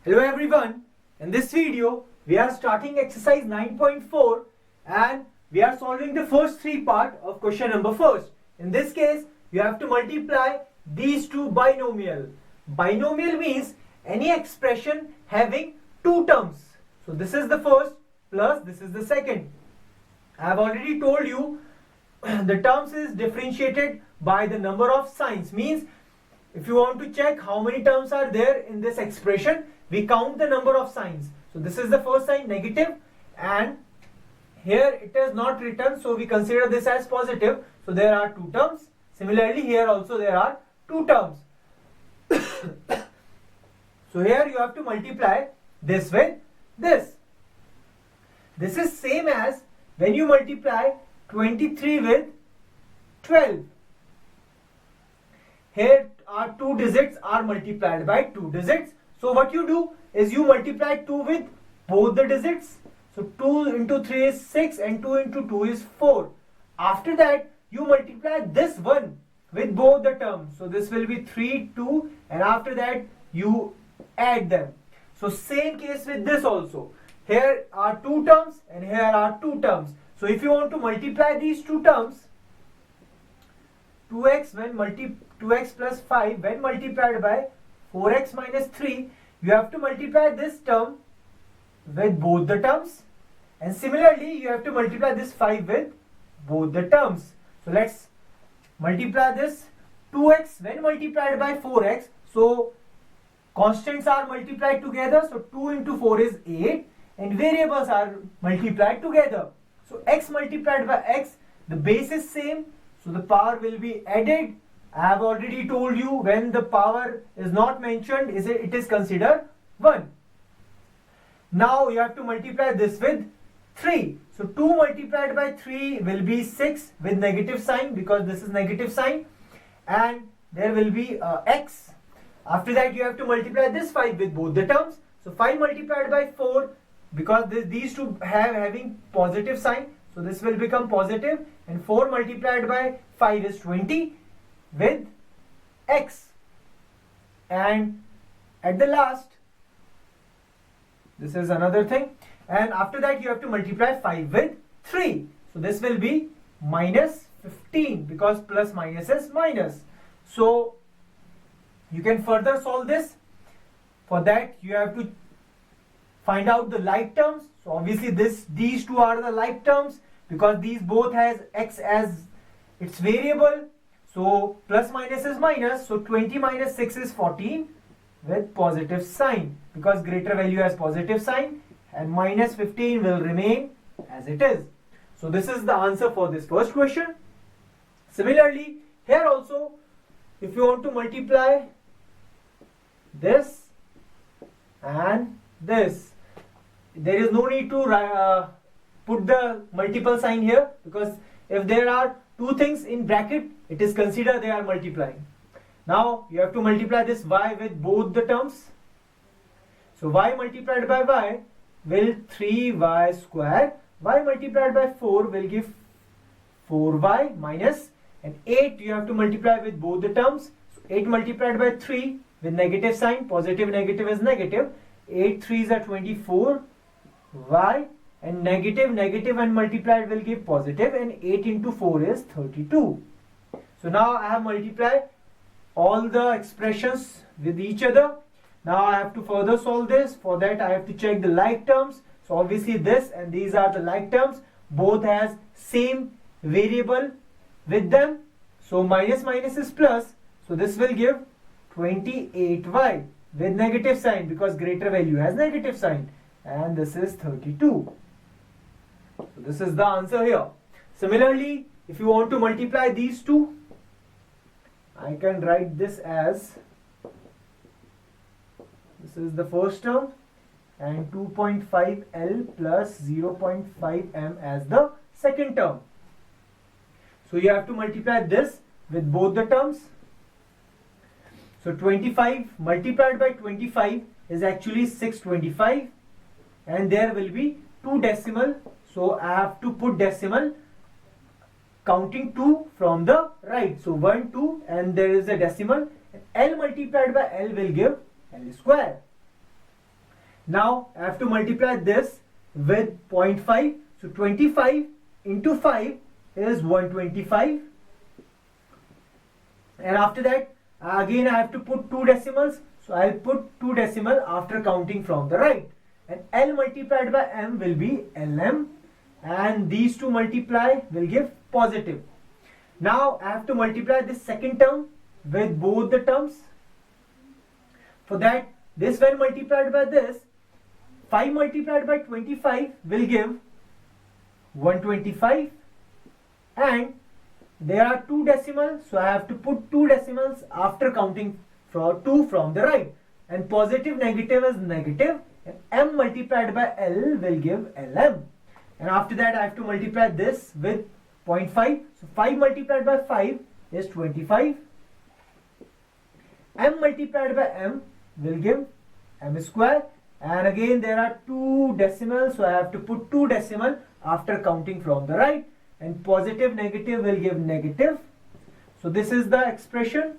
Hello everyone, in this video we are starting exercise 9.4 and we are solving the first three part of question number first. In this case you have to multiply these two binomial. Binomial means any expression having two terms. So this is the first plus this is the second. I have already told you the terms is differentiated by the number of signs, means if you want to check how many terms are there in this expression, we count the number of signs. So this is the first sign, negative, and here it is not written, so we consider this as positive. So there are two terms. Similarly here also there are two terms. So here you have to multiply this with this. This is same as when you multiply 23 with 12. Here our two digits are multiplied by two digits. So what you do is you multiply 2 with both the digits. So 2 into 3 is 6 and 2 into 2 is 4. After that you multiply this one with both the terms. So this will be 3, 2, and after that you add them. So same case with this also. Here are two terms and here are two terms. So if you want to multiply these two terms, 2x plus 5 when multiplied by 4x minus 3, you have to multiply this term with both the terms, and similarly you have to multiply this 5 with both the terms. So let's multiply this 2x when multiplied by 4x. So constants are multiplied together, so 2 into 4 is 8 and variables are multiplied together. So x multiplied by x, the base is same, so the power will be added. I have already told you when the power is not mentioned, it is considered 1. Now you have to multiply this with 3. So 2 multiplied by 3 will be 6 with negative sign, because this is negative sign, and there will be x. After that you have to multiply this 5 with both the terms. So 5 multiplied by 4, because these two having positive sign, so this will become positive, and 4 multiplied by 5 is 20 with x, and at the last this is another thing, and after that you have to multiply 5 with 3. So this will be minus 15, because plus minus is minus. So you can further solve this. For that you have to find out the like terms. So obviously these two are the like terms, because these both has x as its variable. So plus minus is minus, so 20 minus 6 is 14 with positive sign, because greater value has positive sign, and minus 15 will remain as it is. So this is the answer for this first question. Similarly here also, if you want to multiply this and this, there is no need to put the multiple sign here, because if there are two things in bracket, it is considered they are multiplying. Now you have to multiply this y with both the terms. So y multiplied by y will 3y square. Y multiplied by 4 will give 4y minus, and 8 you have to multiply with both the terms. So 8 multiplied by 3 with negative sign, positive negative is negative. 8 3s are 24 y, and negative and multiplied will give positive, and 8 into 4 is 32. So now I have multiplied all the expressions with each other. Now I have to further solve this. For that I have to check the like terms. So obviously this and these are the like terms, both has same variable with them. So minus minus is plus, so this will give 28y with negative sign, because greater value has negative sign, and this is 32. So this is the answer here. Similarly, if you want to multiply these two, I can write this as, this is the first term, and 2.5L plus 0.5M as the second term. So you have to multiply this with both the terms. So 25 multiplied by 25 is actually 625, and there will be two decimal. So I have to put decimal counting 2 from the right. So 1, 2, and there is a decimal. L multiplied by L will give L square. Now I have to multiply this with 0.5. So 25 into 5 is 125. And after that, again I have to put 2 decimals. So I'll put 2 decimal after counting from the right. And L multiplied by M will be LM. And these two multiply will give positive. Now I have to multiply this second term with both the terms. For that, this when multiplied by this, 5 multiplied by 25 will give 125. And there are 2 decimals, so I have to put 2 decimals after counting from 2 from the right. And positive negative is negative. And M multiplied by L will give LM. And after that I have to multiply this with 0.5. So 5 multiplied by 5 is 25. M multiplied by M will give M square. And again there are 2 decimals, so I have to put 2 decimal after counting from the right. And positive negative will give negative. So this is the expression.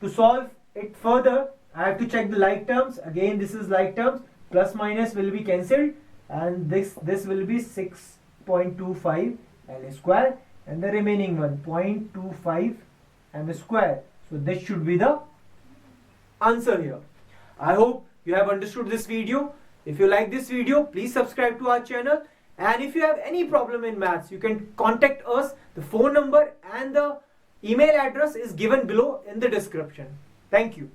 To solve it further, I have to check the like terms. Again this is like terms. Plus minus will be cancelled. And this will be 6.25 L square. And the remaining one 0.25 M square. So this should be the answer here. I hope you have understood this video. If you like this video, please subscribe to our channel. And if you have any problem in maths, you can contact us. The phone number and the email address is given below in the description. Thank you.